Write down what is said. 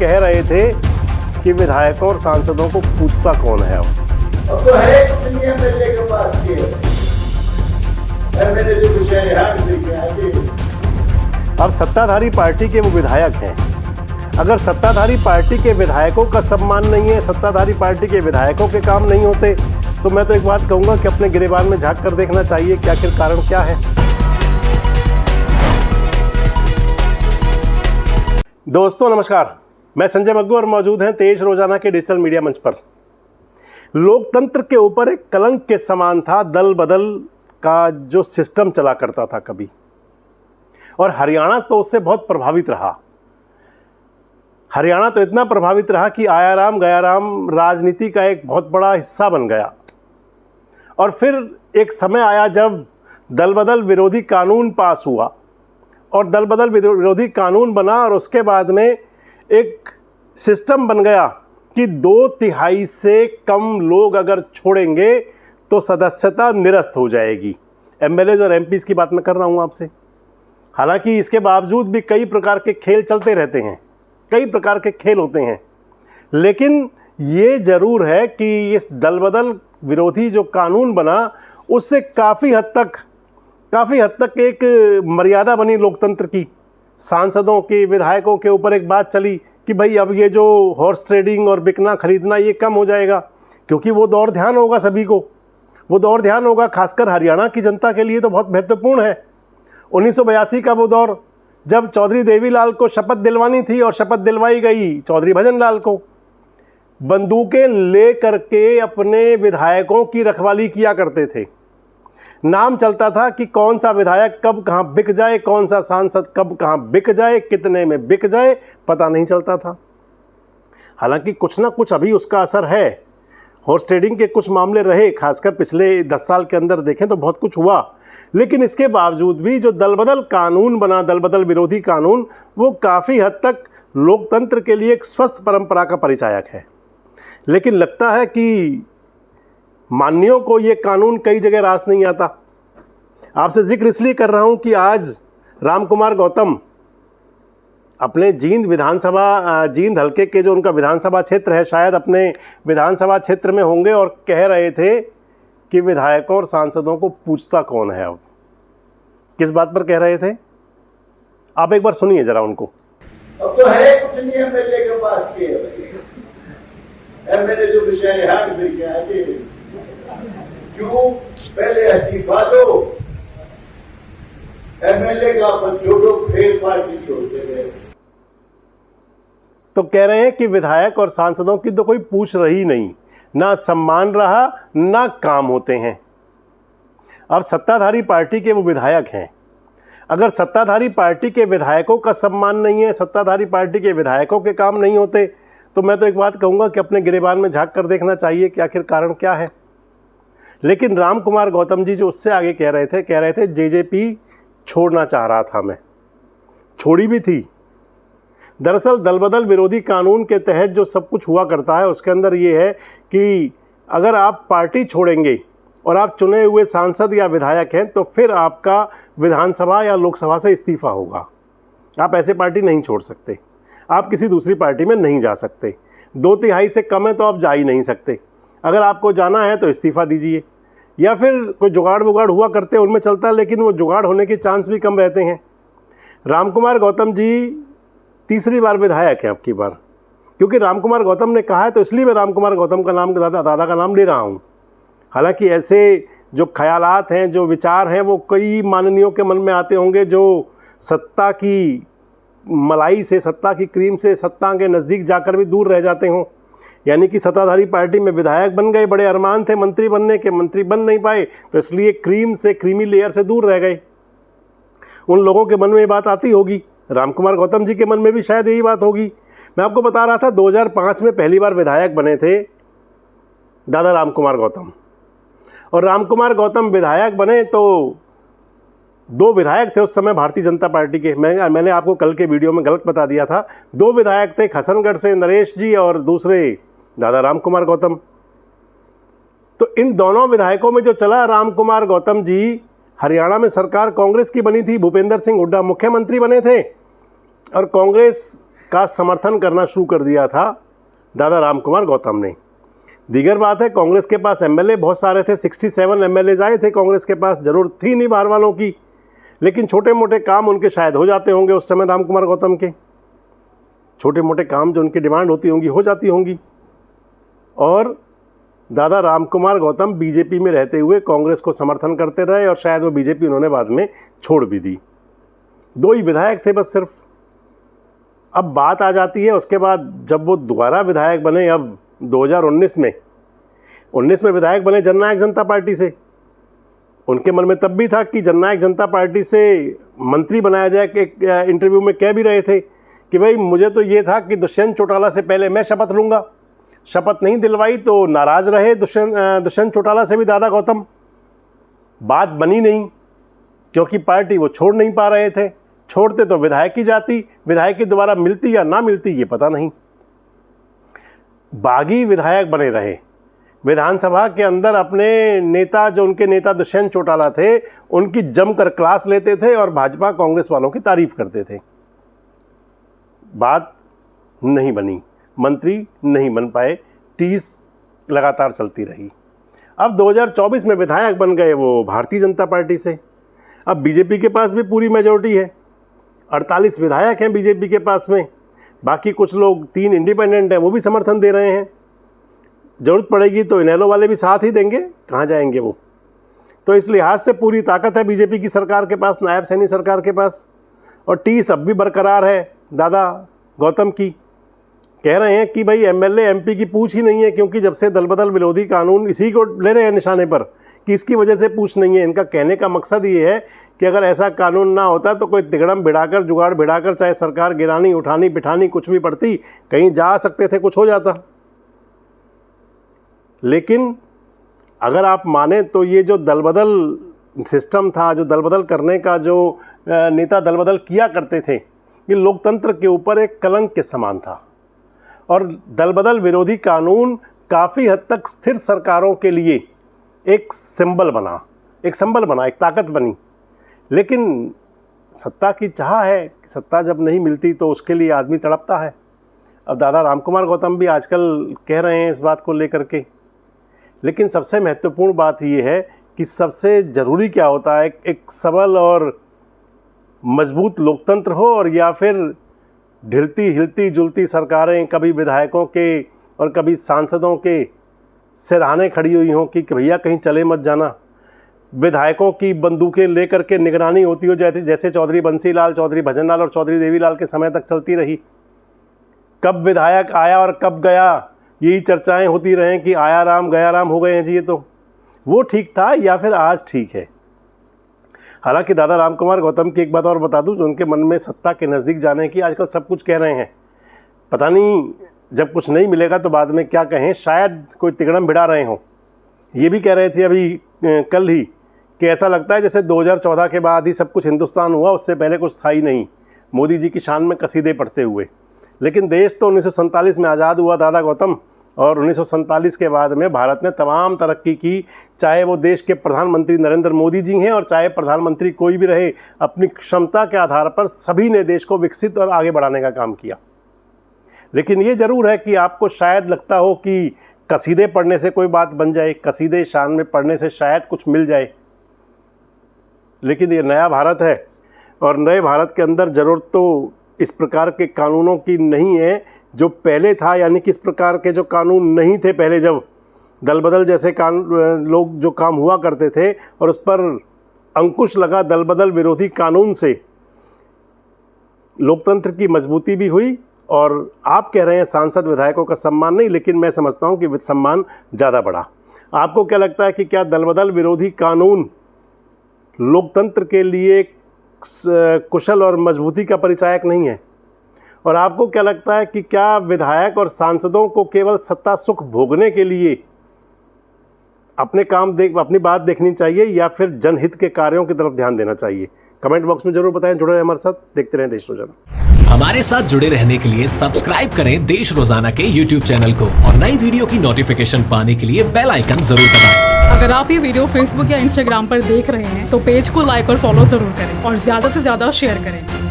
कह रहे थे कि विधायकों और सांसदों को पूछता कौन है। अब तो है कुछ नहीं एमएलए के पास के एमएलए जो शहर अब सत्ताधारी पार्टी के वो विधायक हैं। अगर सत्ताधारी पार्टी के विधायकों का सम्मान नहीं है, सत्ताधारी पार्टी के विधायकों के काम नहीं होते, तो मैं तो एक बात कहूंगा कि अपने गिरेबान में झांक कर देखना चाहिए कि आखिर कारण क्या है। दोस्तों नमस्कार, मैं संजय बग्गू और मौजूद हैं तेज रोजाना के डिजिटल मीडिया मंच पर। लोकतंत्र के ऊपर एक कलंक के समान था दल बदल का जो सिस्टम चला करता था कभी, और हरियाणा तो उससे बहुत प्रभावित रहा। हरियाणा तो इतना प्रभावित रहा कि आया राम गया राम राजनीति का एक बहुत बड़ा हिस्सा बन गया। और फिर एक समय आया जब दल बदल विरोधी कानून पास हुआ, और दल बदल विरोधी कानून बना, और उसके बाद में एक सिस्टम बन गया कि 2/3 से कम लोग अगर छोड़ेंगे तो सदस्यता निरस्त हो जाएगी। एमएलएज और एमपीज़ की बात मैं कर रहा हूँ आपसे। हालांकि इसके बावजूद भी कई प्रकार के खेल चलते रहते हैं, कई प्रकार के खेल होते हैं, लेकिन ये ज़रूर है कि इस दल बदल विरोधी जो कानून बना उससे काफ़ी हद तक एक मर्यादा बनी लोकतंत्र की। सांसदों के विधायकों के ऊपर एक बात चली कि भाई अब ये जो हॉर्स ट्रेडिंग और बिकना खरीदना ये कम हो जाएगा, क्योंकि वो दौर ध्यान होगा सभी को, वो दौर ध्यान होगा खासकर हरियाणा की जनता के लिए तो बहुत महत्वपूर्ण है। 1982 का वो दौर जब चौधरी देवीलाल को शपथ दिलवानी थी और शपथ दिलवाई गई चौधरी भजन लाल को। बंदूकें ले करके अपने विधायकों की रखवाली किया करते थे। नाम चलता था कि कौन सा विधायक कब कहाँ बिक जाए, कौन सा सांसद कब कहाँ बिक जाए, कितने में बिक जाए, पता नहीं चलता था। हालांकि कुछ ना कुछ अभी उसका असर है। हॉर्स ट्रेडिंग के कुछ मामले रहे, खासकर पिछले 10 साल के अंदर देखें तो बहुत कुछ हुआ, लेकिन इसके बावजूद भी जो दल बदल कानून बना, दल बदल विरोधी कानून, वो काफ़ी हद तक लोकतंत्र के लिए एक स्वस्थ परंपरा का परिचायक है। लेकिन लगता है कि मान्यों को ये कानून कई जगह रास नहीं आता। आपसे जिक्र इसलिए कर रहा हूँ कि आज रामकुमार गौतम अपने जींद हलके के जो उनका विधानसभा क्षेत्र है, शायद अपने विधानसभा क्षेत्र में होंगे, और कह रहे थे कि विधायकों और सांसदों को पूछता कौन है। अब किस बात पर कह रहे थे आप एक बार सुनिए जरा उनको। अब तो है कुछ नहीं एमएलए के पास के एमएलए जो शहर फिर क्या है, क्यों पहले इस्तीफा दो, एमएलए का पद छोड़ो, फिर पार्टी छोड़ते रहे। तो कह रहे हैं कि विधायक और सांसदों की तो कोई पूछ रही नहीं, ना सम्मान रहा ना काम होते हैं। अब सत्ताधारी पार्टी के वो विधायक हैं। अगर सत्ताधारी पार्टी के विधायकों का सम्मान नहीं है, सत्ताधारी पार्टी के विधायकों के काम नहीं होते, तो मैं तो एक बात कहूँगा कि अपने गिरेबान में झांक कर देखना चाहिए कि आखिर कारण क्या है। लेकिन रामकुमार गौतम जी जो उससे आगे कह रहे थे जेजेपी छोड़ना चाह रहा था मैं, छोड़ी भी थी। दरअसल दल बदल विरोधी कानून के तहत जो सब कुछ हुआ करता है उसके अंदर ये है कि अगर आप पार्टी छोड़ेंगे और आप चुने हुए सांसद या विधायक हैं तो फिर आपका विधानसभा या लोकसभा से इस्तीफा होगा। आप ऐसे पार्टी नहीं छोड़ सकते, आप किसी दूसरी पार्टी में नहीं जा सकते। 2/3 से कम है तो आप जा ही नहीं सकते। अगर आपको जाना है तो इस्तीफा दीजिए, या फिर कोई जुगाड़ वुगाड़ हुआ करते हैं उनमें चलता है, लेकिन वो जुगाड़ होने के चांस भी कम रहते हैं। रामकुमार गौतम जी तीसरी बार विधायक हैं अब की बार, क्योंकि रामकुमार गौतम ने कहा है तो इसलिए मैं रामकुमार गौतम का नाम दादा का नाम ले रहा हूँ। हालांकि ऐसे जो ख्यालात हैं, जो विचार हैं, वो कई माननीयों के मन में आते होंगे जो सत्ता की मलाई से, सत्ता की क्रीम से, सत्ता के नज़दीक जाकर भी दूर रह जाते हों। यानी कि सत्ताधारी पार्टी में विधायक बन गए, बड़े अरमान थे मंत्री बनने के, मंत्री बन नहीं पाए, तो इसलिए क्रीमी लेयर से दूर रह गए। उन लोगों के मन में ये बात आती होगी, रामकुमार गौतम जी के मन में भी शायद यही बात होगी। मैं आपको बता रहा था 2005 में पहली बार विधायक बने थे दादा रामकुमार गौतम, और रामकुमार गौतम विधायक बने तो 2 विधायक थे उस समय भारतीय जनता पार्टी के। मैंने आपको कल के वीडियो में गलत बता दिया था। 2 विधायक थे, हसनगढ़ से नरेश जी और दूसरे दादा रामकुमार गौतम। तो इन दोनों विधायकों में जो चला, रामकुमार गौतम जी हरियाणा में सरकार कांग्रेस की बनी थी, भूपेंद्र सिंह हुड्डा मुख्यमंत्री बने थे, और कांग्रेस का समर्थन करना शुरू कर दिया था दादा रामकुमार गौतम ने। दीगर बात है, कांग्रेस के पास एमएलए बहुत सारे थे, 67 एमएलए आए थे कांग्रेस के पास, ज़रूरत थी नहीं बाहर वालों की, लेकिन छोटे मोटे काम उनके शायद हो जाते होंगे उस समय रामकुमार गौतम के, छोटे मोटे काम जो उनकी डिमांड होती होंगी हो जाती होंगी। और दादा रामकुमार गौतम बीजेपी में रहते हुए कांग्रेस को समर्थन करते रहे और शायद वो बीजेपी उन्होंने बाद में छोड़ भी दी। 2 ही विधायक थे बस सिर्फ। अब बात आ जाती है उसके बाद जब वो दोबारा विधायक बने, अब 2019 में विधायक बने जननायक जनता पार्टी से। उनके मन में तब भी था कि जननायक जनता पार्टी से मंत्री बनाया जाए। एक इंटरव्यू में कह भी रहे थे कि भाई मुझे तो ये था कि दुष्यंत चौटाला से पहले मैं शपथ लूँगा। शपथ नहीं दिलवाई तो नाराज़ रहे दुष्यंत चौटाला से भी दादा गौतम। बात बनी नहीं क्योंकि पार्टी वो छोड़ नहीं पा रहे थे। छोड़ते तो विधायक की जाती, विधायक की दोबारा मिलती या ना मिलती ये पता नहीं। बागी विधायक बने रहे, विधानसभा के अंदर अपने नेता, जो उनके नेता दुष्यंत चौटाला थे, उनकी जमकर क्लास लेते थे और भाजपा कांग्रेस वालों की तारीफ करते थे। बात नहीं बनी, मंत्री नहीं बन पाए, टीस लगातार चलती रही। अब 2024 में विधायक बन गए वो भारतीय जनता पार्टी से। अब बीजेपी के पास भी पूरी मेजॉरिटी है, 48 विधायक हैं बीजेपी के पास में, बाकी कुछ लोग 3 इंडिपेंडेंट हैं वो भी समर्थन दे रहे हैं। ज़रूरत पड़ेगी तो इनेलो वाले भी साथ ही देंगे, कहाँ जाएंगे वो। तो इस लिहाज से पूरी ताकत है बीजेपी की सरकार के पास, नायब सैनी सरकार के पास। और टीस अब भी बरकरार है दादा गौतम की। कह रहे हैं कि भाई एमएलए एमपी की पूछ ही नहीं है, क्योंकि जब से दल बदल विरोधी कानून इसी को ले रहे हैं निशाने पर कि इसकी वजह से पूछ नहीं है। इनका कहने का मकसद ये है कि अगर ऐसा कानून ना होता तो कोई तिगड़म भिड़ाकर, जुगाड़ भिड़ाकर, चाहे सरकार गिरानी, उठानी, बिठानी कुछ भी पड़ती, कहीं जा सकते थे, कुछ हो जाता। लेकिन अगर आप माने तो ये जो दल बदल सिस्टम था, जो दल बदल करने का जो नेता दल बदल किया करते थे, ये लोकतंत्र के ऊपर एक कलंक के समान था। और दल बदल विरोधी कानून काफ़ी हद तक स्थिर सरकारों के लिए एक सिंबल बना, एक ताकत बनी। लेकिन सत्ता की चाह है, सत्ता जब नहीं मिलती तो उसके लिए आदमी तड़पता है। अब दादा रामकुमार गौतम भी आजकल कह रहे हैं इस बात को लेकर के। लेकिन सबसे महत्वपूर्ण बात ये है कि सबसे ज़रूरी क्या होता है, एक सबल और मजबूत लोकतंत्र हो, और या फिर ढिलती हिलती जुलती सरकारें कभी विधायकों के और कभी सांसदों के सिरहाने खड़ी हुई हों कि भैया कहीं चले मत जाना। विधायकों की बंदूकें लेकर के निगरानी होती हो, जैसे चौधरी बंसीलाल, चौधरी भजनलाल और चौधरी देवीलाल के समय तक चलती रही। कब विधायक आया और कब गया, यही चर्चाएं होती रहें कि आया राम गया राम हो गए हैं जी। ये तो वो ठीक था या फिर आज ठीक है। हालांकि दादा रामकुमार गौतम की एक बात और बता दूं, जो उनके मन में सत्ता के नज़दीक जाने की आजकल सब कुछ कह रहे हैं। पता नहीं जब कुछ नहीं मिलेगा तो बाद में क्या कहें, शायद कोई तिगड़म भिड़ा रहे हों। ये भी कह रहे थे अभी कल ही कि ऐसा लगता है जैसे 2014 के बाद ही सब कुछ हिंदुस्तान हुआ, उससे पहले कुछ था ही नहीं, मोदी जी की शान में कसीदे पढ़ते हुए। लेकिन देश तो 1947 में आज़ाद हुआ दादा गौतम, और 1947 के बाद में भारत ने तमाम तरक्की की। चाहे वो देश के प्रधानमंत्री नरेंद्र मोदी जी हैं और चाहे प्रधानमंत्री कोई भी रहे, अपनी क्षमता के आधार पर सभी ने देश को विकसित और आगे बढ़ाने का काम किया। लेकिन ये ज़रूर है कि आपको शायद लगता हो कि कसीदे पढ़ने से कोई बात बन जाए, कसीदे शान में पढ़ने से शायद कुछ मिल जाए। लेकिन ये नया भारत है और नए भारत के अंदर ज़रूरत तो इस प्रकार के कानूनों की नहीं है जो पहले था। यानी कि इस प्रकार के जो कानून नहीं थे पहले, जब दल बदल जैसे लोग जो काम हुआ करते थे और उस पर अंकुश लगा दल बदल विरोधी कानून से लोकतंत्र की मजबूती भी हुई। और आप कह रहे हैं सांसद विधायकों का सम्मान नहीं, लेकिन मैं समझता हूं कि सम्मान ज़्यादा बढ़ा। आपको क्या लगता है कि क्या दल बदल विरोधी कानून लोकतंत्र के लिए कुशल और मजबूती का परिचायक नहीं है? और आपको क्या लगता है कि क्या विधायक और सांसदों को केवल सत्ता सुख भोगने के लिए अपनी बात देखनी चाहिए या फिर जनहित के कार्यों की तरफ ध्यान देना चाहिए? कमेंट बॉक्स में जरूर बताएं। जुड़े रहें हमारे साथ, देखते रहें देश रोजाना। हमारे साथ जुड़े रहने के लिए सब्सक्राइब करें देश रोजाना के YouTube चैनल को और नई वीडियो की नोटिफिकेशन पाने के लिए बेल आइकन जरूर दबाएं। अगर आप ये वीडियो Facebook या Instagram पर देख रहे हैं तो पेज को लाइक और फॉलो जरूर करें और ज्यादा से ज्यादा शेयर करें।